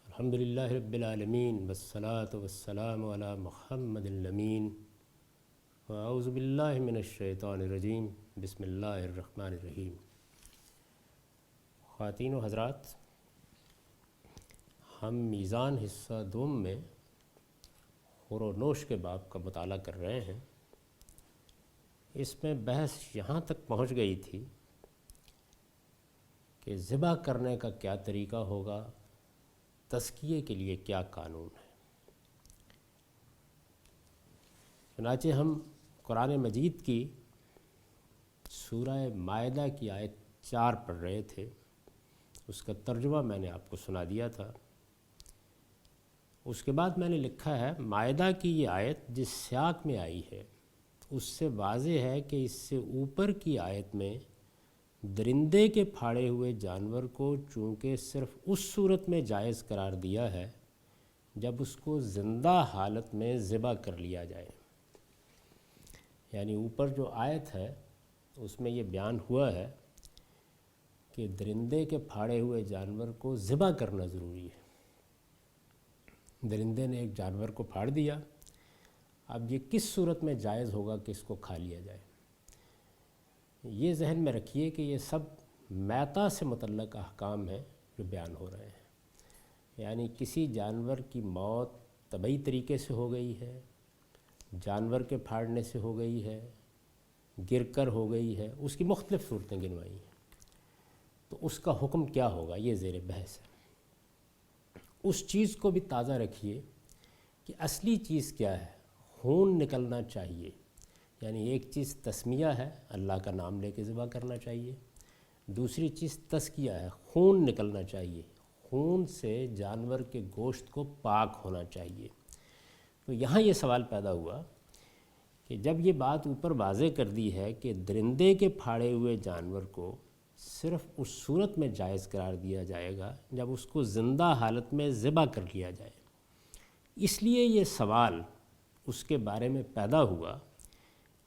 الحمدللہ رب العالمین والصلاة والسلام علی محمد الامین واعوذ باللہ من الشیطان الرجیم بسم اللہ الرحمن الرحیم۔ خواتین و حضرات، ہم میزان حصہ دوم میں خور و نوش کے باب کا مطالعہ کر رہے ہیں۔ اس میں بحث یہاں تک پہنچ گئی تھی کہ ذبح کرنے کا کیا طریقہ ہوگا، تزکیے کے لیے کیا قانون ہے۔ چنانچہ ہم قرآن مجید کی سورہ مائدہ کی آیت 4 پڑھ رہے تھے، اس کا ترجمہ میں نے آپ کو سنا دیا تھا۔ اس کے بعد میں نے لکھا ہے مائدہ کی یہ آیت جس سیاق میں آئی ہے اس سے واضح ہے کہ اس سے اوپر کی آیت میں درندے کے پھاڑے ہوئے جانور کو چونکہ صرف اس صورت میں جائز قرار دیا ہے جب اس کو زندہ حالت میں ذبح کر لیا جائے۔ یعنی اوپر جو آیت ہے اس میں یہ بیان ہوا ہے کہ درندے کے پھاڑے ہوئے جانور کو ذبح کرنا ضروری ہے۔ درندے نے ایک جانور کو پھاڑ دیا، اب یہ کس صورت میں جائز ہوگا کہ اس کو کھا لیا جائے۔ یہ ذہن میں رکھیے کہ یہ سب میتہ سے متعلق احکام ہیں جو بیان ہو رہے ہیں۔ یعنی کسی جانور کی موت طبعی طریقے سے ہو گئی ہے، جانور کے پھاڑنے سے ہو گئی ہے، گر کر ہو گئی ہے، اس کی مختلف صورتیں گنوائی ہیں، تو اس کا حکم کیا ہوگا، یہ زیر بحث ہے۔ اس چیز کو بھی تازہ رکھیے کہ اصلی چیز کیا ہے، خون نکلنا چاہیے۔ یعنی ایک چیز تسمیہ ہے، اللہ کا نام لے کے ذبح کرنا چاہیے، دوسری چیز تزکیہ ہے، خون نکلنا چاہیے، خون سے جانور کے گوشت کو پاک ہونا چاہیے۔ تو یہاں یہ سوال پیدا ہوا کہ جب یہ بات اوپر واضح کر دی ہے کہ درندے کے پھاڑے ہوئے جانور کو صرف اس صورت میں جائز قرار دیا جائے گا جب اس کو زندہ حالت میں ذبح کر لیا جائے، اس لیے یہ سوال اس کے بارے میں پیدا ہوا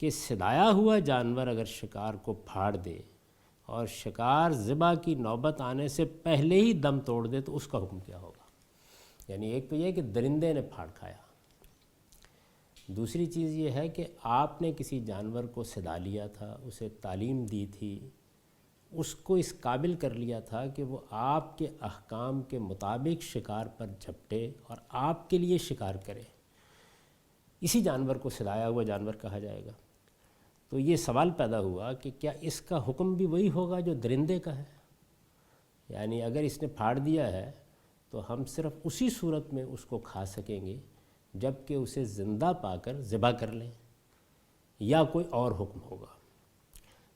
کہ صدایا ہوا جانور اگر شکار کو پھاڑ دے اور شکار ذبح کی نوبت آنے سے پہلے ہی دم توڑ دے تو اس کا حکم کیا ہوگا۔ یعنی ایک تو یہ کہ درندے نے پھاڑ کھایا، دوسری چیز یہ ہے کہ آپ نے کسی جانور کو صدا لیا تھا، اسے تعلیم دی تھی، اس کو اس قابل کر لیا تھا کہ وہ آپ کے احکام کے مطابق شکار پر جھپٹے اور آپ کے لیے شکار کرے، اسی جانور کو صدایا ہوا جانور کہا جائے گا۔ تو یہ سوال پیدا ہوا کہ کیا اس کا حکم بھی وہی ہوگا جو درندے کا ہے؟ یعنی اگر اس نے پھاڑ دیا ہے تو ہم صرف اسی صورت میں اس کو کھا سکیں گے جب کہ اسے زندہ پا کر ذبح کر لیں، یا کوئی اور حکم ہوگا۔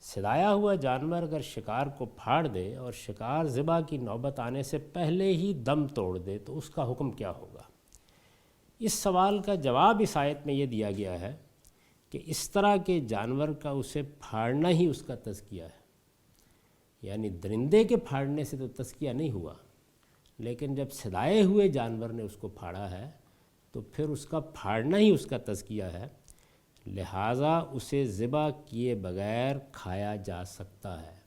صدایا ہوا جانور اگر شکار کو پھاڑ دے اور شکار ذبح کی نوبت آنے سے پہلے ہی دم توڑ دے تو اس کا حکم کیا ہوگا؟ اس سوال کا جواب اس آیت میں یہ دیا گیا ہے کہ اس طرح کے جانور کا اسے پھاڑنا ہی اس کا تزکیہ ہے۔ یعنی درندے کے پھاڑنے سے تو تزکیہ نہیں ہوا، لیکن جب صدائے ہوئے جانور نے اس کو پھاڑا ہے تو پھر اس کا پھاڑنا ہی اس کا تزکیہ ہے، لہٰذا اسے ذبح کیے بغیر کھایا جا سکتا ہے۔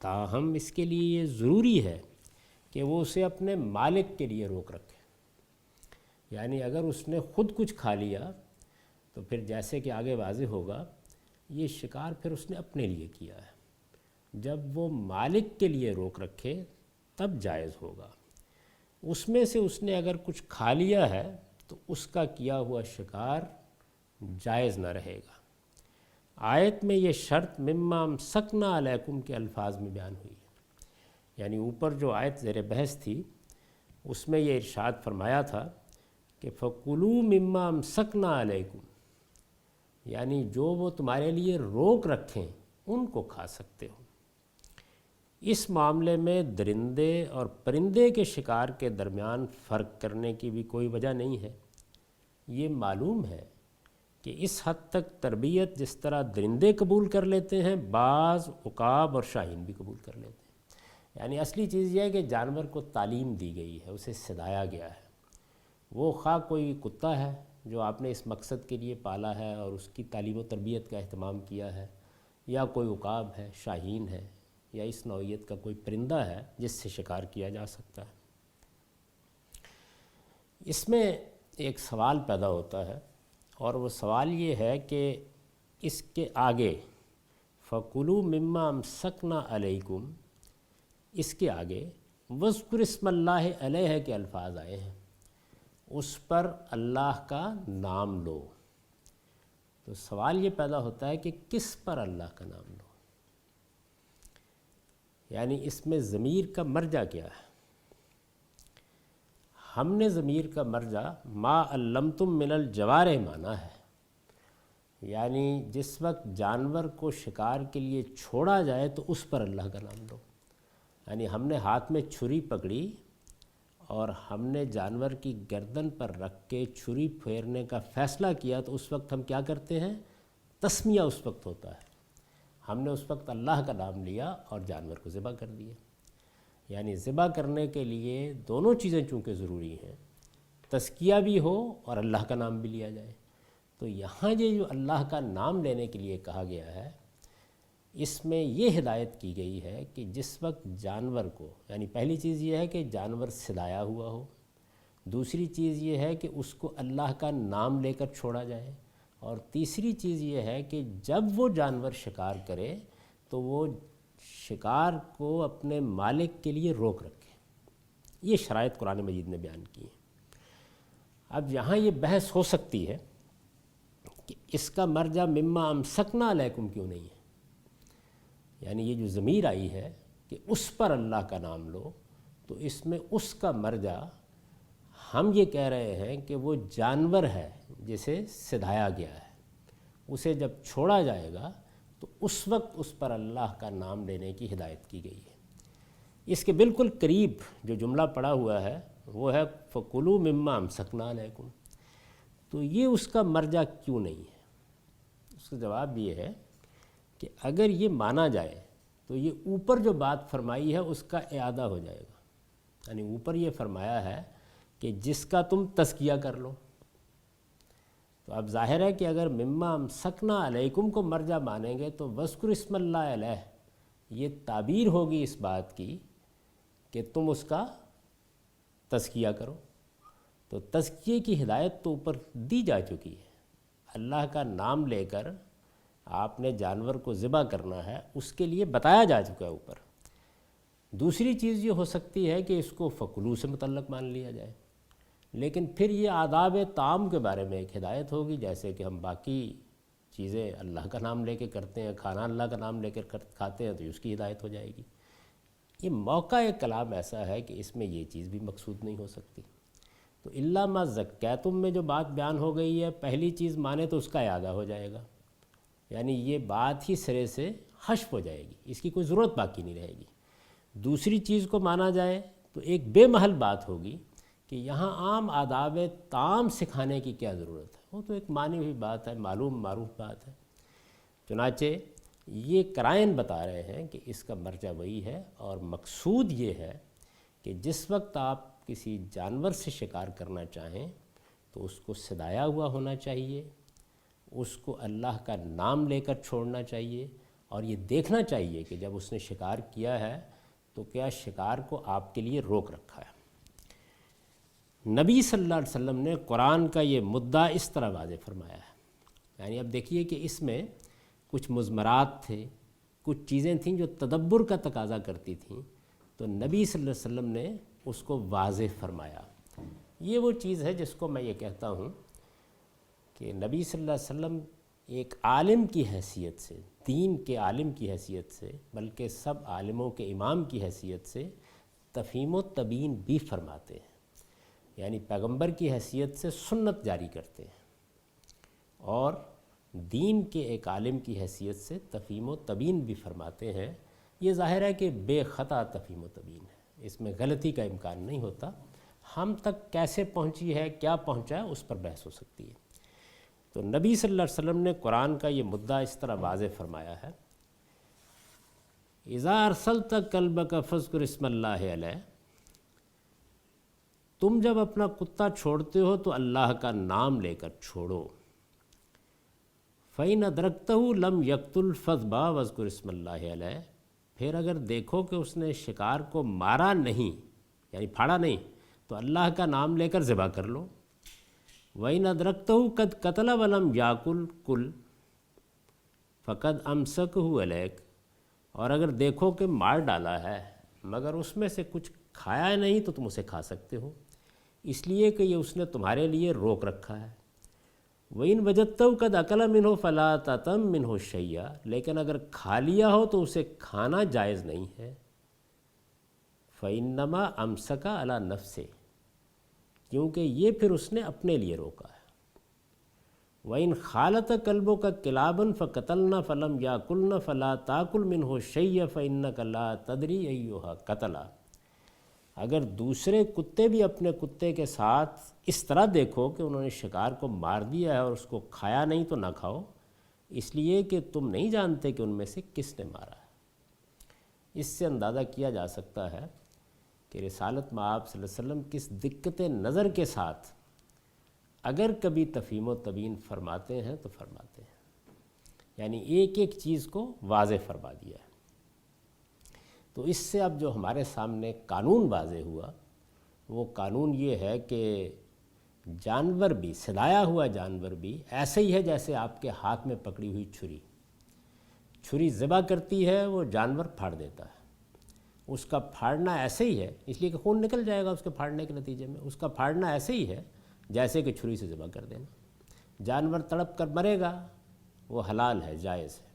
تاہم اس کے لیے یہ ضروری ہے کہ وہ اسے اپنے مالک کے لیے روک رکھے۔ یعنی اگر اس نے خود کچھ کھا لیا تو پھر جیسے کہ آگے واضح ہوگا یہ شکار پھر اس نے اپنے لیے کیا ہے۔ جب وہ مالک کے لیے روک رکھے تب جائز ہوگا۔ اس میں سے اس نے اگر کچھ کھا لیا ہے تو اس کا کیا ہوا شکار جائز نہ رہے گا۔ آیت میں یہ شرط مما امسکنا علیکم کے الفاظ میں بیان ہوئی ہے۔ یعنی اوپر جو آیت زیر بحث تھی اس میں یہ ارشاد فرمایا تھا کہ فَكُلُوا مِمَّا أَمْسَكْنَا عَلَيْكُمْ، یعنی جو وہ تمہارے لیے روک رکھیں ان کو کھا سکتے ہو۔ اس معاملے میں درندے اور پرندے کے شکار کے درمیان فرق کرنے کی بھی کوئی وجہ نہیں ہے۔ یہ معلوم ہے کہ اس حد تک تربیت جس طرح درندے قبول کر لیتے ہیں، بعض عقاب اور شاہین بھی قبول کر لیتے ہیں۔ یعنی اصلی چیز یہ ہے کہ جانور کو تعلیم دی گئی ہے، اسے صدایا گیا ہے۔ وہ خواہ کوئی کتا ہے جو آپ نے اس مقصد کے لیے پالا ہے اور اس کی تعلیم و تربیت کا اہتمام کیا ہے، یا کوئی عقاب ہے، شاہین ہے، یا اس نوعیت کا کوئی پرندہ ہے جس سے شکار کیا جا سکتا ہے۔ اس میں ایک سوال پیدا ہوتا ہے، اور وہ سوال یہ ہے کہ اس کے آگے فَكُلُوا مِمَّا أَمْسَكْنَا عَلَيْكُمْ، اس کے آگے وَاذْكُرِ اسْمَ اللَّهِ عَلَيْهِ کے الفاظ آئے ہیں، اس پر اللہ کا نام لو۔ تو سوال یہ پیدا ہوتا ہے کہ کس پر اللہ کا نام لو، یعنی اس میں ضمیر کا مرجع کیا ہے؟ ہم نے ضمیر کا مرجع ما علمتم من الجوارح مانا ہے، یعنی جس وقت جانور کو شکار کے لیے چھوڑا جائے تو اس پر اللہ کا نام لو۔ یعنی ہم نے ہاتھ میں چھری پکڑی اور ہم نے جانور کی گردن پر رکھ کے چھری پھیرنے کا فیصلہ کیا، تو اس وقت ہم کیا کرتے ہیں؟ تسمیہ اس وقت ہوتا ہے، ہم نے اس وقت اللہ کا نام لیا اور جانور کو ذبح کر دیا۔ یعنی ذبح کرنے کے لیے دونوں چیزیں چونکہ ضروری ہیں، تزکیہ بھی ہو اور اللہ کا نام بھی لیا جائے۔ تو یہاں یہ جو اللہ کا نام لینے کے لیے کہا گیا ہے، اس میں یہ ہدایت کی گئی ہے کہ جس وقت جانور کو، یعنی پہلی چیز یہ ہے کہ جانور صدایا ہوا ہو، دوسری چیز یہ ہے کہ اس کو اللہ کا نام لے کر چھوڑا جائے، اور تیسری چیز یہ ہے کہ جب وہ جانور شکار کرے تو وہ شکار کو اپنے مالک کے لیے روک رکھے۔ یہ شرائط قرآن مجید نے بیان کی ہیں۔ اب یہاں یہ بحث ہو سکتی ہے کہ اس کا مرجع مما امسکنا علیکم کیوں نہیں ہے، یعنی یہ جو ضمیر آئی ہے کہ اس پر اللہ کا نام لو، تو اس میں اس کا مرجع ہم یہ کہہ رہے ہیں کہ وہ جانور ہے جسے سدھایا گیا ہے، اسے جب چھوڑا جائے گا تو اس وقت اس پر اللہ کا نام لینے کی ہدایت کی گئی ہے۔ اس کے بالکل قریب جو جملہ پڑا ہوا ہے وہ ہے فَكُلُوا مِمَّا أَمْسَكْنَا عَلَيْكُمْ۔ تو یہ اس کا مرجع کیوں نہیں ہے؟ اس کا جواب یہ ہے کہ اگر یہ مانا جائے تو یہ اوپر جو بات فرمائی ہے اس کا اعادہ ہو جائے گا۔ یعنی اوپر یہ فرمایا ہے کہ جس کا تم تزکیہ کر لو، تو اب ظاہر ہے کہ اگر مما امسکنا علیکم کو مرجع مانیں گے تو وذکر اسم اللہ علیہ، یہ تعبیر ہوگی اس بات کی کہ تم اس کا تزکیہ کرو۔ تو تزکیے کی ہدایت تو اوپر دی جا چکی ہے، اللہ کا نام لے کر آپ نے جانور کو ذبح کرنا ہے، اس کے لیے بتایا جا چکا ہے اوپر۔ دوسری چیز یہ ہو سکتی ہے کہ اس کو فَكُلُوا سے متعلق مان لیا جائے، لیکن پھر یہ آداب طعام کے بارے میں ایک ہدایت ہوگی، جیسے کہ ہم باقی چیزیں اللہ کا نام لے کے کرتے ہیں، کھانا اللہ کا نام لے کر کھاتے ہیں، تو اس کی ہدایت ہو جائے گی۔ یہ موقع کلام ایسا ہے کہ اس میں یہ چیز بھی مقصود نہیں ہو سکتی۔ تو الا ما زکیتم میں جو بات بیان ہو گئی ہے، پہلی چیز مانے تو اس کا اعادہ ہو جائے گا، یعنی یہ بات ہی سرے سے حذف ہو جائے گی، اس کی کوئی ضرورت باقی نہیں رہے گی۔ دوسری چیز کو مانا جائے تو ایک بے محل بات ہوگی کہ یہاں عام آداب طعام سکھانے کی کیا ضرورت ہے، وہ تو ایک مانی ہوئی بات ہے، معلوم معروف بات ہے۔ چنانچہ یہ قرائن بتا رہے ہیں کہ اس کا مرجع وہی ہے، اور مقصود یہ ہے کہ جس وقت آپ کسی جانور سے شکار کرنا چاہیں تو اس کو صدایا ہوا ہونا چاہیے، اس کو اللہ کا نام لے کر چھوڑنا چاہیے، اور یہ دیکھنا چاہیے کہ جب اس نے شکار کیا ہے تو کیا شکار کو آپ کے لیے روک رکھا ہے۔ نبی صلی اللہ علیہ وسلم نے قرآن کا یہ مدعا اس طرح واضح فرمایا ہے۔ یعنی اب دیکھیے کہ اس میں کچھ مضمرات تھے، کچھ چیزیں تھیں جو تدبر کا تقاضا کرتی تھیں، تو نبی صلی اللہ علیہ وسلم نے اس کو واضح فرمایا۔ یہ وہ چیز ہے جس کو میں یہ کہتا ہوں کہ نبی صلی اللہ علیہ وسلم ایک عالم کی حیثیت سے، دین کے عالم کی حیثیت سے، بلکہ سب عالموں کے امام کی حیثیت سے تفہیم و تبیین بھی فرماتے ہیں، یعنی پیغمبر کی حیثیت سے سنت جاری کرتے ہیں، اور دین کے ایک عالم کی حیثیت سے تفہیم و تبیین بھی فرماتے ہیں۔ یہ ظاہر ہے کہ بے خطا تفہیم و تبیین ہے، اس میں غلطی کا امکان نہیں ہوتا۔ ہم تک کیسے پہنچی ہے، کیا پہنچا ہے، اس پر بحث ہو سکتی ہے۔ تو نبی صلی اللہ علیہ وسلم نے قرآن کا یہ مدعا اس طرح واضح فرمایا ہے، اذا ارسلت کلبک فاذکر اسم اللہ علیہ، تم جب اپنا کتا چھوڑتے ہو تو اللہ کا نام لے کر چھوڑو۔ فَإِنْ أَدْرَكْتَهُ لَمْ يَقْتُلْ فَاذْبَحْ وَاذْكُرِ اسْمَ اللَّهِ عَلَيْهِ، پھر اگر دیکھو کہ اس نے شکار کو مارا نہیں یعنی پھاڑا نہیں تو اللہ کا نام لے کر ذبح کر لو۔ وَإِنْ أَدْرَكْتَهُ قَدْ قَتَلَ وَلَمْ يَأْكُلْ كُلْ فَقَدْ أَمْسَكَهُ عَلَيْكَ، اور اگر دیکھو کہ مار ڈالا ہے مگر اس میں سے کچھ کھایا نہیں تو تم اسے کھا سکتے ہو، اس لیے کہ یہ اس نے تمہارے لیے روک رکھا ہے۔ وَإِنْ وَجَدْتَهُ قَدْ أَكَلَ مِنْهُ فَلَا تَأْتَمْ مِنْهُ شَيْئًا، لیکن اگر کھا لیا ہو تو اسے کھانا جائز نہیں ہے۔ فَإِنَّمَا أَمْسَكَ عَلَى نَفْسِهِ، کیونکہ یہ پھر اس نے اپنے لیے روکا ہے۔ وَإِنْ خَالَتَ كَلْبُكَ كِلَابًا فَقَتَلْنَ فَلَمْ يَأْكُلْنَ فَلَا تَأْكُلْ مِنْهُ شَيْئًا فَإِنَّكَ لَا تَدْرِي أَيُّهَا قَتَلَ، اگر دوسرے کتے بھی اپنے کتے کے ساتھ اس طرح دیکھو کہ انہوں نے شکار کو مار دیا ہے اور اس کو کھایا نہیں تو نہ کھاؤ، اس لیے کہ تم نہیں جانتے کہ ان میں سے کس نے مارا ہے۔ اس سے اندازہ کیا جا سکتا ہے کہ رسالت مآب صلی اللہ علیہ وسلم کس دقت نظر کے ساتھ اگر کبھی تفہیم و تبیین فرماتے ہیں تو فرماتے ہیں، یعنی ایک ایک چیز کو واضح فرما دیا ہے۔ تو اس سے اب جو ہمارے سامنے قانون واضح ہوا وہ قانون یہ ہے کہ جانور بھی، سلایا ہوا جانور بھی ایسے ہی ہے جیسے آپ کے ہاتھ میں پکڑی ہوئی چھری ذبح کرتی ہے، وہ جانور پھاڑ دیتا ہے۔ اس کا پھاڑنا ایسے ہی ہے، اس لیے کہ خون نکل جائے گا اس کے پھاڑنے کے نتیجے میں، اس کا پھاڑنا ایسے ہی ہے جیسے کہ چھری سے ذبح کر دینا۔ جانور تڑپ کر مرے گا وہ حلال ہے، جائز ہے،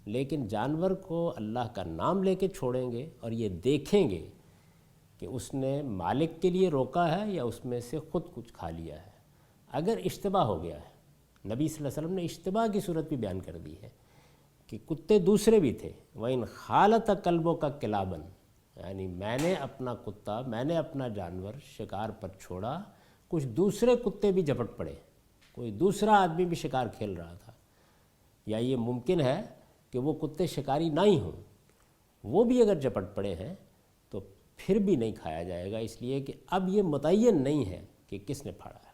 لیکن جانور کو اللہ کا نام لے کے چھوڑیں گے اور یہ دیکھیں گے کہ اس نے مالک کے لیے روکا ہے یا اس میں سے خود کچھ کھا لیا ہے۔ اگر اشتباہ ہو گیا ہے، نبی صلی اللہ علیہ وسلم نے اشتباہ کی صورت بھی بیان کر دی ہے کہ کتے دوسرے بھی تھے۔ وَإِنْ خَالَتَ كَلْبُكَ كِلَابًا، یعنی میں نے اپنا کتا، میں نے اپنا جانور شکار پر چھوڑا، کچھ دوسرے کتے بھی جھپٹ پڑے، کوئی دوسرا آدمی بھی شکار کھیل رہا تھا، یا یہ ممکن ہے کہ وہ کتے شکاری نہ ہی ہوں، وہ بھی اگر جھپٹ پڑے ہیں تو پھر بھی نہیں کھایا جائے گا، اس لیے کہ اب یہ متعین نہیں ہے کہ کس نے پھاڑا ہے۔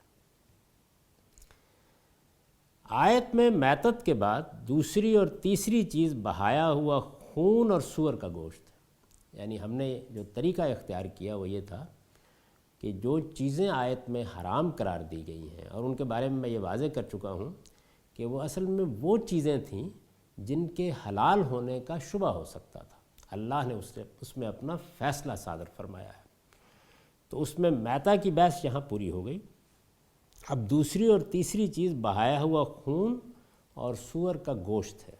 آیت میں میتت کے بعد دوسری اور تیسری چیز بہایا ہوا خون اور سور کا گوشت، یعنی ہم نے جو طریقہ اختیار کیا وہ یہ تھا کہ جو چیزیں آیت میں حرام قرار دی گئی ہیں، اور ان کے بارے میں یہ واضح کر چکا ہوں کہ وہ اصل میں وہ چیزیں تھیں جن کے حلال ہونے کا شبہ ہو سکتا تھا، اللہ نے اس میں اپنا فیصلہ صادر فرمایا ہے۔ تو اس میں میتا کی بحث یہاں پوری ہو گئی۔ اب دوسری اور تیسری چیز بہایا ہوا خون اور سور کا گوشت ہے۔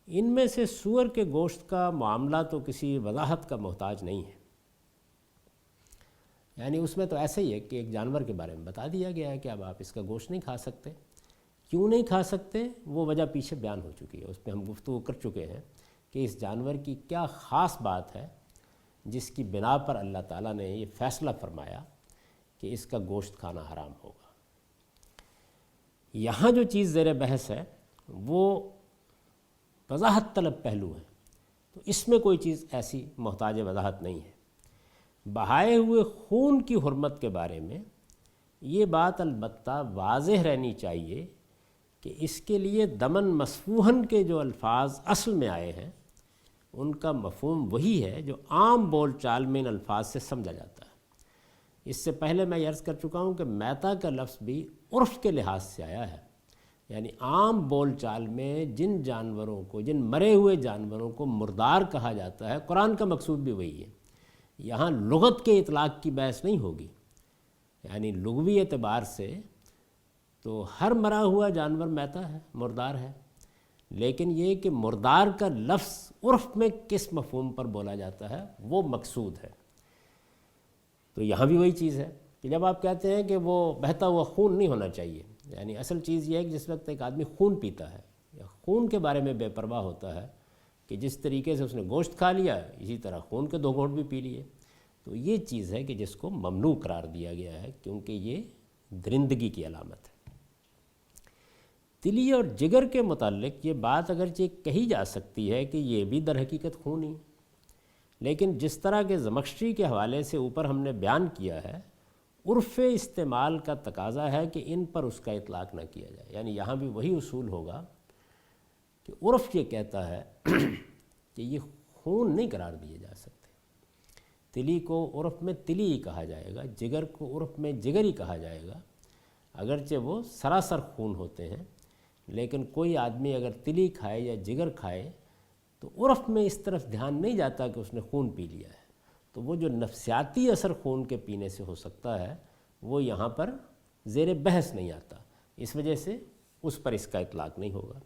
ان میں سے سور کے گوشت کا معاملہ تو کسی وضاحت کا محتاج نہیں ہے، یعنی اس میں تو ایسے ہی ہے کہ ایک جانور کے بارے میں بتا دیا گیا ہے کہ اب آپ اس کا گوشت نہیں کھا سکتے۔ کیوں نہیں کھا سکتے وہ وجہ پیچھے بیان ہو چکی ہے، اس پہ ہم گفتگو کر چکے ہیں کہ اس جانور کی کیا خاص بات ہے جس کی بنا پر اللہ تعالیٰ نے یہ فیصلہ فرمایا کہ اس کا گوشت کھانا حرام ہوگا۔ یہاں جو چیز زیر بحث ہے وہ وضاحت طلب پہلو ہے، تو اس میں کوئی چیز ایسی محتاج وضاحت نہیں ہے۔ بہائے ہوئے خون کی حرمت کے بارے میں یہ بات البتہ واضح رہنی چاہیے کہ اس کے لیے دمن مسفوحن کے جو الفاظ اصل میں آئے ہیں ان کا مفہوم وہی ہے جو عام بول چال میں ان الفاظ سے سمجھا جاتا ہے۔ اس سے پہلے میں یہ عرض کر چکا ہوں کہ میتا کا لفظ بھی عرف کے لحاظ سے آیا ہے، یعنی عام بول چال میں جن جانوروں کو، جن مرے ہوئے جانوروں کو مردار کہا جاتا ہے، قرآن کا مقصود بھی وہی ہے۔ یہاں لغت کے اطلاق کی بحث نہیں ہوگی، یعنی لغوی اعتبار سے تو ہر مرا ہوا جانور میتا ہے، مردار ہے، لیکن یہ کہ مردار کا لفظ عرف میں کس مفہوم پر بولا جاتا ہے وہ مقصود ہے۔ تو یہاں بھی وہی چیز ہے کہ جب آپ کہتے ہیں کہ وہ بہتا ہوا خون نہیں ہونا چاہیے، یعنی اصل چیز یہ ہے کہ جس وقت ایک آدمی خون پیتا ہے یا خون کے بارے میں بے پرواہ ہوتا ہے کہ جس طریقے سے اس نے گوشت کھا لیا اسی طرح خون کے 2 گھونٹ بھی پی لیے، تو یہ چیز ہے کہ جس کو ممنوع قرار دیا گیا ہے کیونکہ یہ درندگی کی علامت ہے۔ تلی اور جگر کے متعلق یہ بات اگرچہ کہی جا سکتی ہے کہ یہ بھی در حقیقت خون ہی، لیکن جس طرح کے زمخشری کے حوالے سے اوپر ہم نے بیان کیا ہے، عرف استعمال کا تقاضا ہے کہ ان پر اس کا اطلاق نہ کیا جائے، یعنی یہاں بھی وہی اصول ہوگا کہ عرف یہ کہتا ہے کہ یہ خون نہیں قرار دیے جا سکتے۔ تلی کو عرف میں تلی ہی کہا جائے گا، جگر کو عرف میں جگر ہی کہا جائے گا، اگرچہ وہ سراسر خون ہوتے ہیں، لیکن کوئی آدمی اگر تلی کھائے یا جگر کھائے تو عرف میں اس طرف دھیان نہیں جاتا کہ اس نے خون پی لیا ہے، تو وہ جو نفسیاتی اثر خون کے پینے سے ہو سکتا ہے وہ یہاں پر زیر بحث نہیں آتا، اس وجہ سے اس پر اس کا اطلاق نہیں ہوگا۔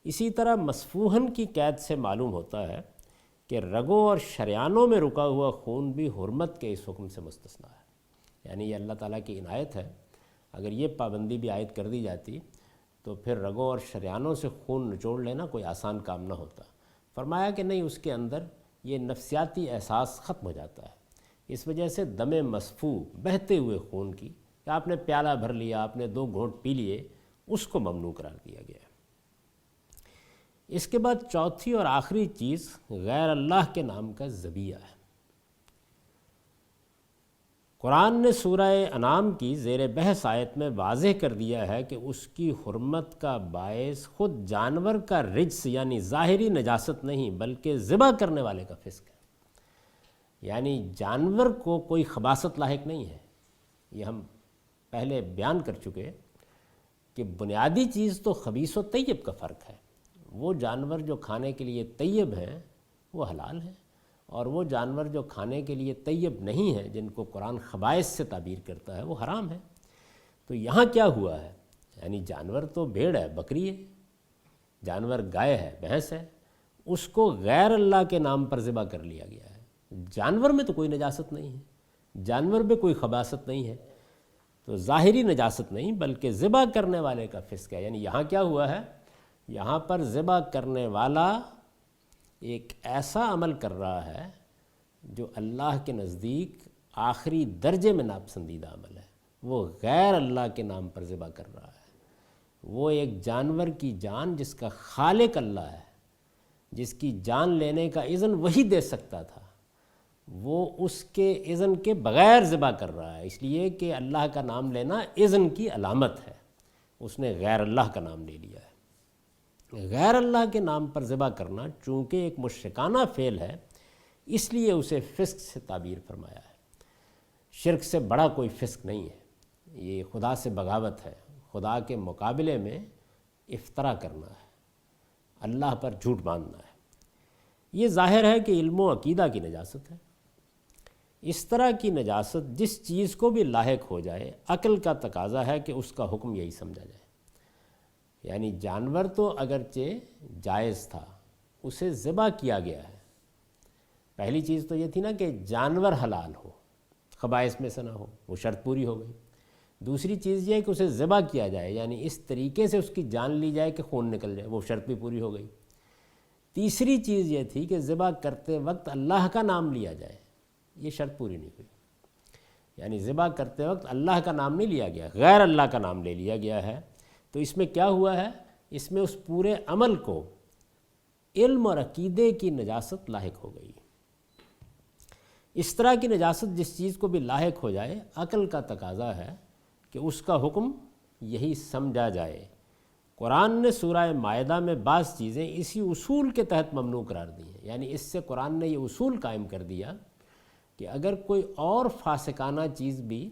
اسی طرح مسفوحاً کی قید سے معلوم ہوتا ہے کہ رگوں اور شریانوں میں رکا ہوا خون بھی حرمت کے اس حکم سے مستثنیٰ ہے، یعنی یہ اللہ تعالیٰ کی عنایت ہے۔ اگر یہ پابندی بھی عائد کر دی جاتی تو پھر رگوں اور شریانوں سے خون نچوڑ لینا کوئی آسان کام نہ ہوتا۔ فرمایا کہ نہیں، اس کے اندر یہ نفسیاتی احساس ختم ہو جاتا ہے، اس وجہ سے دم مسفوح، بہتے ہوئے خون کی، کہ آپ نے پیالہ بھر لیا، آپ نے 2 گھونٹ پی لیے، اس کو ممنوع قرار دیا گیا ہے۔ اس کے بعد چوتھی اور آخری چیز غیر اللہ کے نام کا ذبیحہ ہے۔ قرآن نے سورہ انعام کی زیر بحث آیت میں واضح کر دیا ہے کہ اس کی حرمت کا باعث خود جانور کا رجس یعنی ظاہری نجاست نہیں بلکہ ذبح کرنے والے کا فسق ہے، یعنی جانور کو کوئی خباثت لاحق نہیں ہے۔ یہ ہم پہلے بیان کر چکے کہ بنیادی چیز تو خبیث و طیب کا فرق ہے۔ وہ جانور جو کھانے کے لیے طیب ہیں وہ حلال ہیں، اور وہ جانور جو کھانے کے لیے طیب نہیں ہیں، جن کو قرآن خبائث سے تعبیر کرتا ہے، وہ حرام ہے۔ تو یہاں کیا ہوا ہے، یعنی جانور تو بھیڑ ہے، بکری ہے، جانور گائے ہے، بھینس ہے، اس کو غیر اللہ کے نام پر ذبح کر لیا گیا ہے۔ جانور میں تو کوئی نجاست نہیں ہے، جانور میں کوئی خباثت نہیں ہے، تو ظاہری نجاست نہیں بلکہ ذبح کرنے والے کا فسق ہے۔ یعنی یہاں کیا ہوا ہے، یہاں پر ذبح کرنے والا ایک ایسا عمل کر رہا ہے جو اللہ کے نزدیک آخری درجے میں ناپسندیدہ عمل ہے، وہ غیر اللہ کے نام پر ذبح کر رہا ہے۔ وہ ایک جانور کی جان جس کا خالق اللہ ہے، جس کی جان لینے کا اذن وہی دے سکتا تھا، وہ اس کے اذن کے بغیر ذبح کر رہا ہے، اس لیے کہ اللہ کا نام لینا اذن کی علامت ہے، اس نے غیر اللہ کا نام لے لیا ہے۔ غیر اللہ کے نام پر ذبح کرنا چونکہ ایک مشرکانہ فعل ہے، اس لیے اسے فسق سے تعبیر فرمایا ہے۔ شرک سے بڑا کوئی فسق نہیں ہے، یہ خدا سے بغاوت ہے، خدا کے مقابلے میں افترا کرنا ہے، اللہ پر جھوٹ باندھنا ہے۔ یہ ظاہر ہے کہ علم و عقیدہ کی نجاست ہے۔ اس طرح کی نجاست جس چیز کو بھی لاحق ہو جائے، عقل کا تقاضا ہے کہ اس کا حکم یہی سمجھا جائے۔ یعنی جانور تو اگرچہ جائز تھا، اسے ذبح کیا گیا ہے، پہلی چیز تو یہ تھی نا کہ جانور حلال ہو، خبائث میں سے نہ ہو، وہ شرط پوری ہو گئی۔ دوسری چیز یہ ہے کہ اسے ذبح کیا جائے، یعنی اس طریقے سے اس کی جان لی جائے کہ خون نکل جائے، وہ شرط بھی پوری ہو گئی۔ تیسری چیز یہ تھی کہ ذبح کرتے وقت اللہ کا نام لیا جائے، یہ شرط پوری نہیں ہوئی، یعنی ذبح کرتے وقت اللہ کا نام نہیں لیا گیا، غیر اللہ کا نام لے لیا گیا ہے۔ تو اس میں کیا ہوا ہے، اس میں اس پورے عمل کو علم اور عقیدے کی نجاست لاحق ہو گئی۔ اس طرح کی نجاست جس چیز کو بھی لاحق ہو جائے، عقل کا تقاضا ہے کہ اس کا حکم یہی سمجھا جائے۔ قرآن نے سورہ مائدہ میں بعض چیزیں اسی اصول کے تحت ممنوع قرار دی ہیں، یعنی اس سے قرآن نے یہ اصول قائم کر دیا کہ اگر کوئی اور فاسقانہ چیز بھی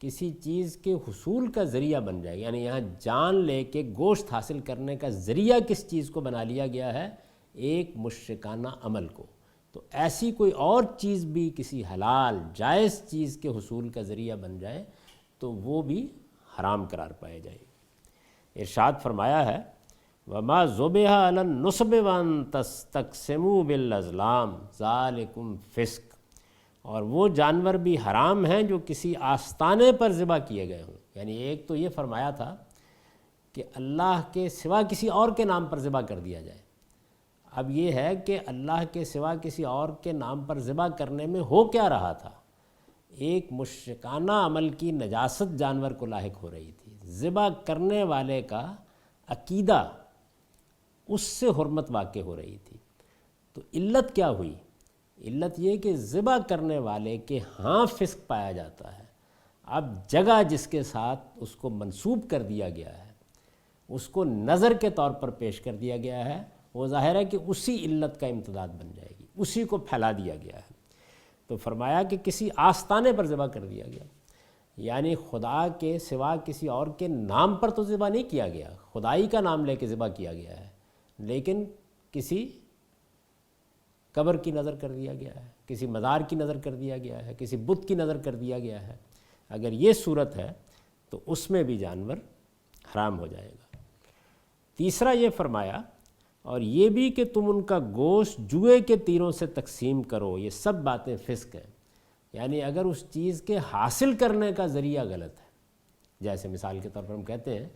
کسی چیز کے حصول کا ذریعہ بن جائے، یعنی یہاں جان لے کے گوشت حاصل کرنے کا ذریعہ کس چیز کو بنا لیا گیا ہے، ایک مشرکانہ عمل کو، تو ایسی کوئی اور چیز بھی کسی حلال جائز چیز کے حصول کا ذریعہ بن جائے تو وہ بھی حرام قرار پائے جائے۔ ارشاد فرمایا ہے وَمَا ذُبِحَ عَلَى النُّصْبِ وَأَن تَسْتَقْسِمُوا بِالْأَزْلَامِ ذَلِكُمْ فِسْقٌ، اور وہ جانور بھی حرام ہیں جو کسی آستانے پر ذبح کیے گئے ہوں۔ یعنی ایک تو یہ فرمایا تھا کہ اللہ کے سوا کسی اور کے نام پر ذبح کر دیا جائے، اب یہ ہے کہ اللہ کے سوا کسی اور کے نام پر ذبح کرنے میں ہو کیا رہا تھا، ایک مشرکانہ عمل کی نجاست جانور کو لاحق ہو رہی تھی، ذبح کرنے والے کا عقیدہ اس سے حرمت واقع ہو رہی تھی۔ تو علت کیا ہوئی؟ علت یہ کہ ذبح کرنے والے کے ہاں فسق پایا جاتا ہے، اب جگہ جس کے ساتھ اس کو منسوب کر دیا گیا ہے، اس کو نظر کے طور پر پیش کر دیا گیا ہے، وہ ظاہر ہے کہ اسی علت کا امتداد بن جائے گی، اسی کو پھیلا دیا گیا ہے۔ تو فرمایا کہ کسی آستانے پر ذبح کر دیا گیا، یعنی خدا کے سوا کسی اور کے نام پر تو ذبح نہیں کیا گیا، خدائی کا نام لے کے ذبح کیا گیا ہے، لیکن کسی قبر کی نظر کر دیا گیا ہے، کسی مزار کی نظر کر دیا گیا ہے، کسی بت کی نظر کر دیا گیا ہے۔ اگر یہ صورت ہے تو اس میں بھی جانور حرام ہو جائے گا۔ تیسرا یہ فرمایا اور یہ بھی کہ تم ان کا گوشت جوئے کے تیروں سے تقسیم کرو، یہ سب باتیں فسق ہیں۔ یعنی اگر اس چیز کے حاصل کرنے کا ذریعہ غلط ہے، جیسے مثال کے طور پر ہم کہتے ہیں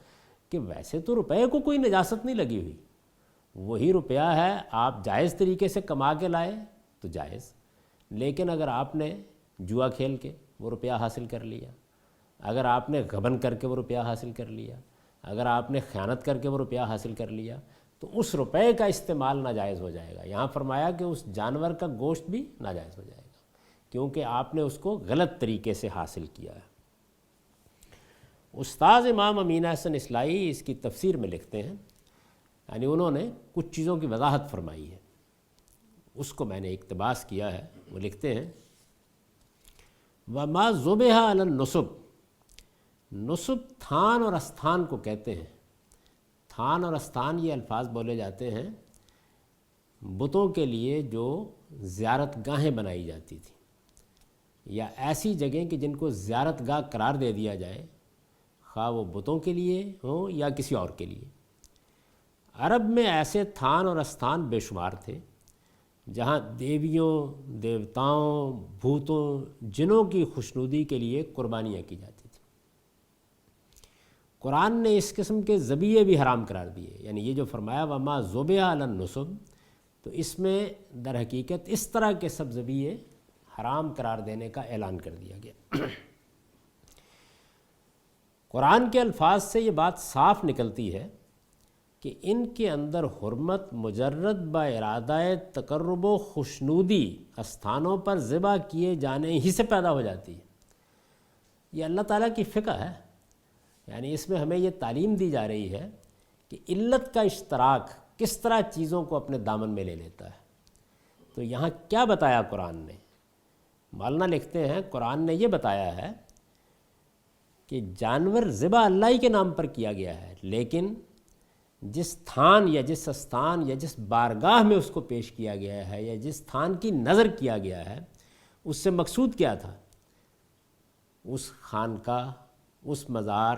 کہ ویسے تو روپے کو کوئی نجاست نہیں لگی ہوئی، وہی روپیہ ہے، آپ جائز طریقے سے کما کے لائے تو جائز، لیکن اگر آپ نے جوا کھیل کے وہ روپیہ حاصل کر لیا، اگر آپ نے غبن کر کے وہ روپیہ حاصل کر لیا، اگر آپ نے خیانت کر کے وہ روپیہ حاصل کر لیا، تو اس روپے کا استعمال ناجائز ہو جائے گا۔ یہاں فرمایا کہ اس جانور کا گوشت بھی ناجائز ہو جائے گا، کیونکہ آپ نے اس کو غلط طریقے سے حاصل کیا ہے۔ استاذ امام امین احسن اصلاحی اس کی تفسیر میں لکھتے ہیں، یعنی انہوں نے کچھ چیزوں کی وضاحت فرمائی ہے، اس کو میں نے اقتباس کیا ہے۔ وہ لکھتے ہیں وَمَا ذُبِحَ عَلَى النُّصُبِ، نصب تھان اور استھان کو کہتے ہیں۔ تھان اور استھان یہ الفاظ بولے جاتے ہیں بتوں کے لیے جو زیارت گاہیں بنائی جاتی تھیں، یا ایسی جگہیں کہ جن کو زیارت گاہ قرار دے دیا جائے، خواہ وہ بتوں کے لیے ہوں یا کسی اور کے لیے۔ عرب میں ایسے تھان اور استھان بے شمار تھے جہاں دیویوں، دیوتاؤں، بھوتوں، جنوں کی خوشنودی کے لیے قربانیاں کی جاتی تھیں۔ قرآن نے اس قسم کے ذبیحے بھی حرام قرار دیے، یعنی یہ جو فرمایا وَمَا ذُبِحَ عَلَى النُّصُبِ، تو اس میں در حقیقت اس طرح کے سب ذبیحے حرام قرار دینے کا اعلان کر دیا گیا۔ قرآن کے الفاظ سے یہ بات صاف نکلتی ہے کہ ان کے اندر حرمت مجرد با ارادہ تقرب و خوشنودی استھانوں پر ذبح کیے جانے ہی سے پیدا ہو جاتی ہے۔ یہ اللہ تعالیٰ کی فقہ ہے، یعنی اس میں ہمیں یہ تعلیم دی جا رہی ہے کہ علت کا اشتراک کس طرح چیزوں کو اپنے دامن میں لے لیتا ہے۔ تو یہاں کیا بتایا قرآن نے؟ مولانا لکھتے ہیں قرآن نے یہ بتایا ہے کہ جانور ذبح اللہ ہی کے نام پر کیا گیا ہے، لیکن جس تھان یا جس استھان یا جس بارگاہ میں اس کو پیش کیا گیا ہے یا جس تھان کی نظر کیا گیا ہے، اس سے مقصود کیا تھا؟ اس خانقاہ، اس مزار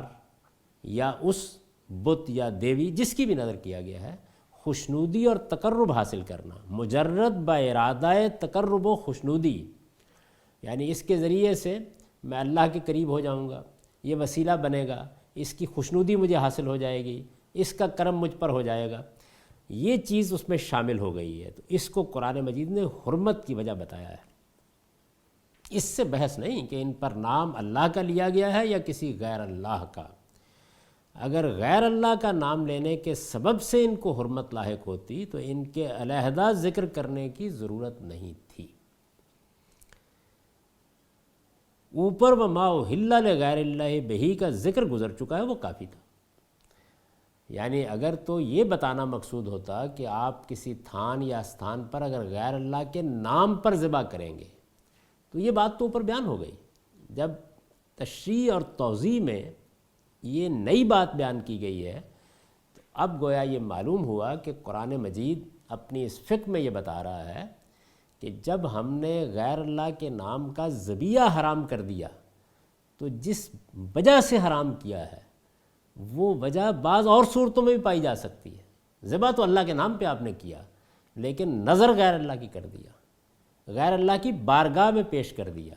یا اس بت یا دیوی جس کی بھی نظر کیا گیا ہے، خوشنودی اور تقرب حاصل کرنا، مجرد با ارادہ تقرب و خوشنودی، یعنی اس کے ذریعے سے میں اللہ کے قریب ہو جاؤں گا، یہ وسیلہ بنے گا، اس کی خوشنودی مجھے حاصل ہو جائے گی، اس کا کرم مجھ پر ہو جائے گا، یہ چیز اس میں شامل ہو گئی ہے۔ تو اس کو قرآن مجید نے حرمت کی وجہ بتایا ہے۔ اس سے بحث نہیں کہ ان پر نام اللہ کا لیا گیا ہے یا کسی غیر اللہ کا۔ اگر غیر اللہ کا نام لینے کے سبب سے ان کو حرمت لاحق ہوتی تو ان کے علیحدہ ذکر کرنے کی ضرورت نہیں تھی۔ اوپر وما احل لغیر اللہ بہ کا ذکر گزر چکا ہے، وہ کافی تھا۔ یعنی اگر تو یہ بتانا مقصود ہوتا کہ آپ کسی تھان یا استھان پر اگر غیر اللہ کے نام پر ذبح کریں گے تو یہ بات تو اوپر بیان ہو گئی۔ جب تشریح اور توضیح میں یہ نئی بات بیان کی گئی ہے تو اب گویا یہ معلوم ہوا کہ قرآن مجید اپنی اس فقہ میں یہ بتا رہا ہے کہ جب ہم نے غیر اللہ کے نام کا ذبیحہ حرام کر دیا تو جس وجہ سے حرام کیا ہے وہ وجہ بعض اور صورتوں میں بھی پائی جا سکتی ہے۔ ذبح تو اللہ کے نام پہ آپ نے کیا، لیکن نظر غیر اللہ کی کر دیا، غیر اللہ کی بارگاہ میں پیش کر دیا،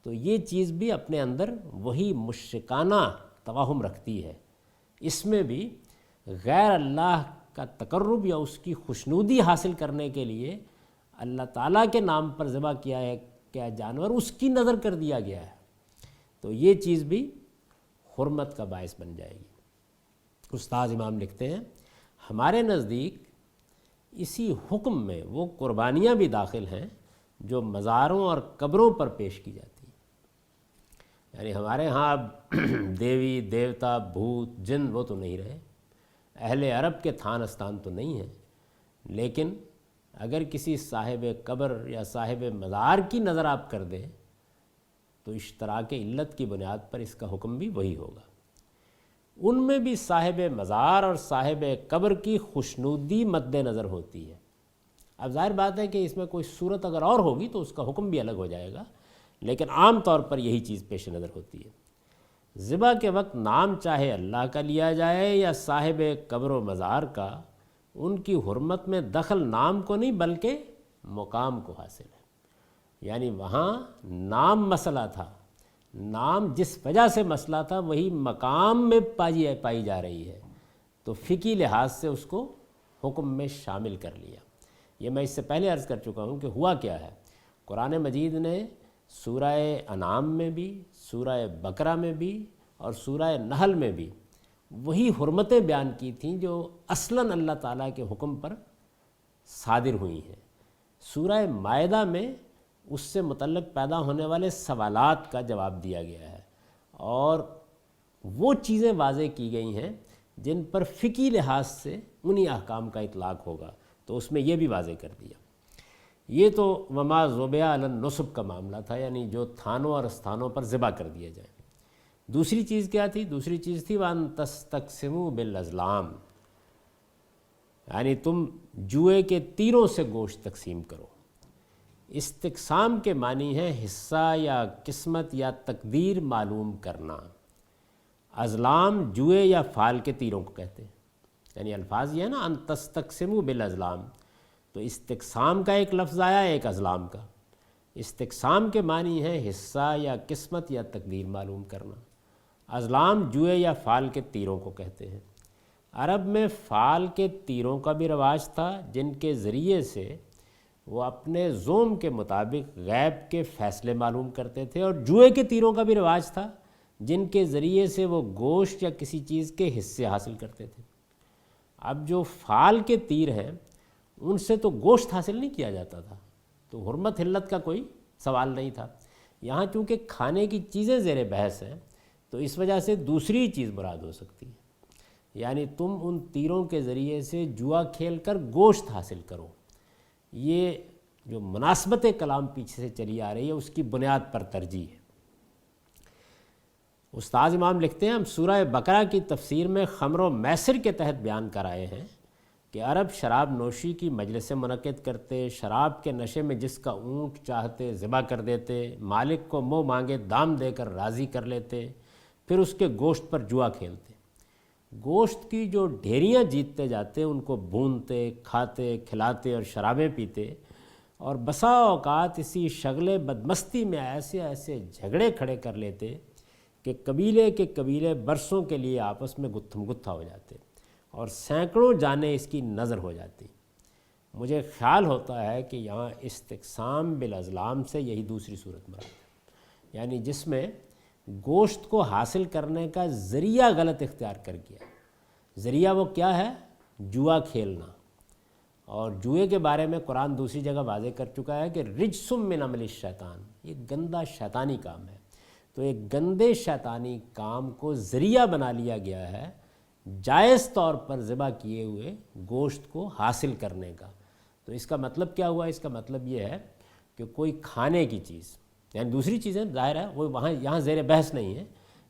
تو یہ چیز بھی اپنے اندر وہی مشرکانہ توہم رکھتی ہے۔ اس میں بھی غیر اللہ کا تقرب یا اس کی خوشنودی حاصل کرنے کے لیے اللہ تعالیٰ کے نام پر ذبح کیا ہے کیا جانور، اس کی نظر کر دیا گیا ہے، تو یہ چیز بھی حرمت کا باعث بن جائے گی۔ استاذ امام لکھتے ہیں ہمارے نزدیک اسی حکم میں وہ قربانیاں بھی داخل ہیں جو مزاروں اور قبروں پر پیش کی جاتی ہیں۔ یعنی ہمارے ہاں اب دیوی، دیوتا، بھوت، جن وہ تو نہیں رہے، اہل عرب کے تھان استان تو نہیں ہیں، لیکن اگر کسی صاحب قبر یا صاحب مزار کی نظر آپ کر دیں تو اشتراک علت کی بنیاد پر اس کا حکم بھی وہی ہوگا۔ ان میں بھی صاحب مزار اور صاحب قبر کی خوشنودی مد نظر ہوتی ہے۔ اب ظاہر بات ہے کہ اس میں کوئی صورت اگر اور ہوگی تو اس کا حکم بھی الگ ہو جائے گا، لیکن عام طور پر یہی چیز پیش نظر ہوتی ہے۔ ذبح کے وقت نام چاہے اللہ کا لیا جائے یا صاحب قبر و مزار کا، ان کی حرمت میں دخل نام کو نہیں بلکہ مقام کو حاصل ہے۔ یعنی وہاں نام مسئلہ تھا، نام جس وجہ سے مسئلہ تھا وہی مقام میں پائی جا رہی ہے، تو فقہی لحاظ سے اس کو حکم میں شامل کر لیا۔ یہ میں اس سے پہلے عرض کر چکا ہوں کہ ہوا کیا ہے۔ قرآن مجید نے سورہ انعام میں بھی، سورہ بقرہ میں بھی اور سورہ نحل میں بھی وہی حرمتیں بیان کی تھیں جو اصلاً اللہ تعالیٰ کے حکم پر صادر ہوئی ہیں۔ سورہ مائدہ میں اس سے متعلق پیدا ہونے والے سوالات کا جواب دیا گیا ہے اور وہ چیزیں واضح کی گئی ہیں جن پر فقہی لحاظ سے انہی احکام کا اطلاق ہوگا، تو اس میں یہ بھی واضح کر دیا۔ یہ تو وما ذبح علی النصب کا معاملہ تھا، یعنی جو تھانوں اور استھانوں پر ذبح کر دیا جائے۔ دوسری چیز کیا تھی؟ دوسری چیز تھی وَأَن تَسْتَقْسِمُوا بِالْأَزْلَامِ، یعنی تم جوئے کے تیروں سے گوشت تقسیم کرو۔ استقسام کے معنی ہے حصہ یا قسمت یا تقدیر معلوم کرنا۔ ازلام جوئے یا فال کے تیروں کو کہتے ہیں، یعنی الفاظ یہ ہے نا ان تستقسموا بالازلام، تو استقسام کا ایک لفظ آیا ایک ازلام کا۔ استقسام کے معنی ہے حصہ یا قسمت یا تقدیر معلوم کرنا۔ ازلام جوئے یا فال کے تیروں کو کہتے ہیں۔ عرب میں فال کے تیروں کا بھی رواج تھا جن کے ذریعے سے وہ اپنے زوم کے مطابق غیب کے فیصلے معلوم کرتے تھے، اور جوئے کے تیروں کا بھی رواج تھا جن کے ذریعے سے وہ گوشت یا کسی چیز کے حصے حاصل کرتے تھے۔ اب جو فال کے تیر ہیں ان سے تو گوشت حاصل نہیں کیا جاتا تھا، تو حرمت حلت کا کوئی سوال نہیں تھا۔ یہاں چونکہ کھانے کی چیزیں زیر بحث ہیں تو اس وجہ سے دوسری چیز مراد ہو سکتی ہے، یعنی تم ان تیروں کے ذریعے سے جوا کھیل کر گوشت حاصل کرو۔ یہ جو مناسبت کلام پیچھے سے چلی آ رہی ہے اس کی بنیاد پر ترجیح ہے۔ استاذ امام لکھتے ہیں ہم سورہ بقرہ کی تفسیر میں خمر و میسر کے تحت بیان کر آئے ہیں کہ عرب شراب نوشی کی مجلسیں منعقد کرتے، شراب کے نشے میں جس کا اونٹ چاہتے ذبح کر دیتے، مالک کو منہ مانگے دام دے کر راضی کر لیتے، پھر اس کے گوشت پر جوا کھیلتے۔ گوشت کی جو ڈھیریاں جیتتے جاتے ان کو بھونتے، کھاتے، کھلاتے اور شرابیں پیتے، اور بسا اوقات اسی شغلے بدمستی میں ایسے ایسے جھگڑے کھڑے کر لیتے کہ قبیلے کے قبیلے برسوں کے لیے آپس میں گتھم گتھا ہو جاتے اور سینکڑوں جانیں اس کی نظر ہو جاتی۔ مجھے خیال ہوتا ہے کہ یہاں استقسام بالازلام سے یہی دوسری صورت مراد ہے، یعنی جس میں گوشت کو حاصل کرنے کا ذریعہ غلط اختیار کر گیا۔ ذریعہ وہ کیا ہے؟ جوا کھیلنا، اور جوئے کے بارے میں قرآن دوسری جگہ واضح کر چکا ہے کہ رجسم من عمل الشیطان، یہ گندا شیطانی کام ہے۔ تو ایک گندے شیطانی کام کو ذریعہ بنا لیا گیا ہے جائز طور پر ذبح کیے ہوئے گوشت کو حاصل کرنے کا۔ تو اس کا مطلب کیا ہوا؟ اس کا مطلب یہ ہے کہ کوئی کھانے کی چیز، یعنی دوسری چیزیں ظاہر ہے وہ یہاں زیر بحث نہیں ہے،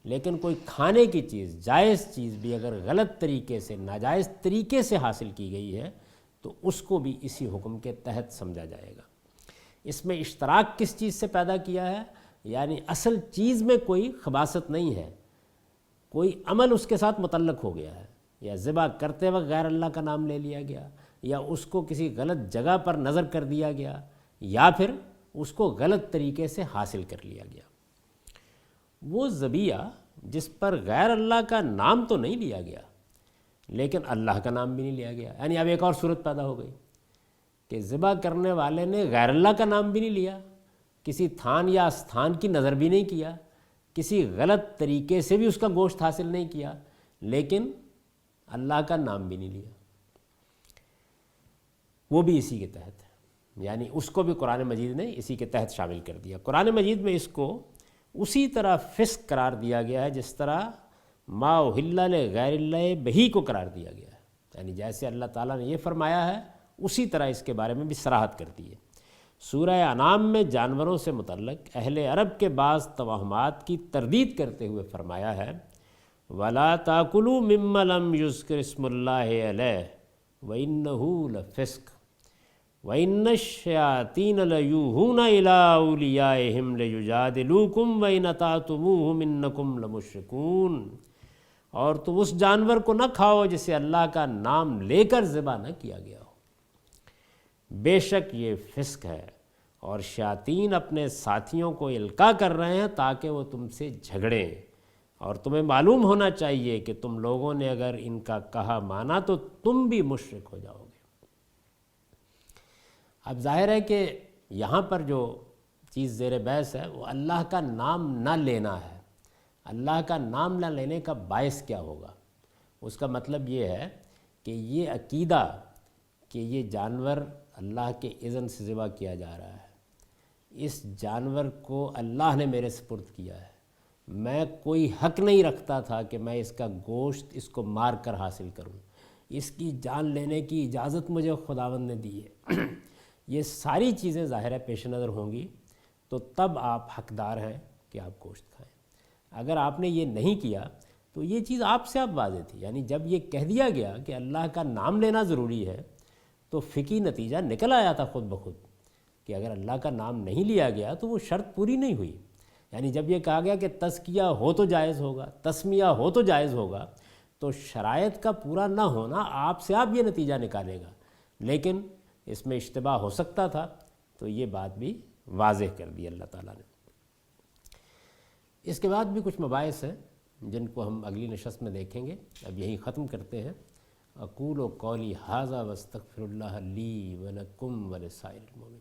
لیکن کوئی کھانے کی چیز، جائز چیز بھی اگر غلط طریقے سے، ناجائز طریقے سے حاصل کی گئی ہے تو اس کو بھی اسی حکم کے تحت سمجھا جائے گا۔ اس میں اشتراک کس چیز سے پیدا کیا ہے؟ یعنی اصل چیز میں کوئی خباثت نہیں ہے، کوئی عمل اس کے ساتھ متعلق ہو گیا ہے، یا ذبح کرتے وقت غیر اللہ کا نام لے لیا گیا، یا اس کو کسی غلط جگہ پر نظر کر دیا گیا، یا پھر اس کو غلط طریقے سے حاصل کر لیا گیا۔ وہ ذبیحہ جس پر غیر اللہ کا نام تو نہیں لیا گیا لیکن اللہ کا نام بھی نہیں لیا گیا، یعنی اب ایک اور صورت پیدا ہو گئی کہ ذبح کرنے والے نے غیر اللہ کا نام بھی نہیں لیا، کسی تھان یا استھان کی نظر بھی نہیں کیا، کسی غلط طریقے سے بھی اس کا گوشت حاصل نہیں کیا، لیکن اللہ کا نام بھی نہیں لیا، وہ بھی اسی کے تحت ہے، یعنی اس کو بھی قرآن مجید نے اسی کے تحت شامل کر دیا۔ قرآن مجید میں اس کو اسی طرح فسق قرار دیا گیا ہے جس طرح ما احل لغیر اللہ بہی کو قرار دیا گیا ہے، یعنی جیسے اللہ تعالیٰ نے یہ فرمایا ہے اسی طرح اس کے بارے میں بھی صراحت کرتی ہے۔ سورہ انعام میں جانوروں سے متعلق اہل عرب کے بعض توہمات کی تردید کرتے ہوئے فرمایا ہے وَلَا تَأْكُلُوا مِمَّا لَمْ يُذْكَرِ اسْمُ اللَّهِ عَلَيْهِ وَإِنَّهُ لَفِسْقٌ وَإِنَّ الشَّيَاطِينَ لَيُوحُونَ إِلَىٰ أَوْلِيَائِهِمْ لِيُجَادِلُوكُمْ وَإِنْ أَطَعْتُمُوهُمْ إِنَّكُمْ لَمُشْرِكُونَ، اور تم اس جانور کو نہ کھاؤ جسے اللہ کا نام لے کر ذبح نہ کیا گیا ہو، بے شک یہ فسق ہے، اور شیاطین اپنے ساتھیوں کو القاء کر رہے ہیں تاکہ وہ تم سے جھگڑیں، اور تمہیں معلوم ہونا چاہیے کہ تم لوگوں نے اگر ان کا کہا مانا تو تم بھی مشرک ہو جاؤ گے۔ اب ظاہر ہے کہ یہاں پر جو چیز زیر بحث ہے وہ اللہ کا نام نہ لینا ہے۔ اللہ کا نام نہ لینے کا باعث کیا ہوگا؟ اس کا مطلب یہ ہے کہ یہ عقیدہ کہ یہ جانور اللہ کے اذن سے ذبح کیا جا رہا ہے، اس جانور کو اللہ نے میرے سپرد کیا ہے، میں کوئی حق نہیں رکھتا تھا کہ میں اس کا گوشت اس کو مار کر حاصل کروں، اس کی جان لینے کی اجازت مجھے خداوند نے دی ہے۔ یہ ساری چیزیں ظاہر ہے پیش نظر ہوں گی تو تب آپ حقدار ہیں کہ آپ گوشت کھائیں۔ اگر آپ نے یہ نہیں کیا تو یہ چیز آپ سے اب واضح تھی، یعنی جب یہ کہہ دیا گیا کہ اللہ کا نام لینا ضروری ہے تو فقہی نتیجہ نکل آیا تھا خود بخود کہ اگر اللہ کا نام نہیں لیا گیا تو وہ شرط پوری نہیں ہوئی۔ یعنی جب یہ کہا گیا کہ تزکیہ ہو تو جائز ہوگا، تسمیہ ہو تو جائز ہوگا، تو شرائط کا پورا نہ ہونا آپ سے آپ یہ نتیجہ نکالے گا، لیکن اس میں اشتباہ ہو سکتا تھا، تو یہ بات بھی واضح کر دی اللہ تعالیٰ نے۔ اس کے بعد بھی کچھ مباحث ہیں جن کو ہم اگلی نشست میں دیکھیں گے، اب یہیں ختم کرتے ہیں۔ اقول قولی ھذا واستغفر اللہ لی ولکم ولسائر المؤمنین۔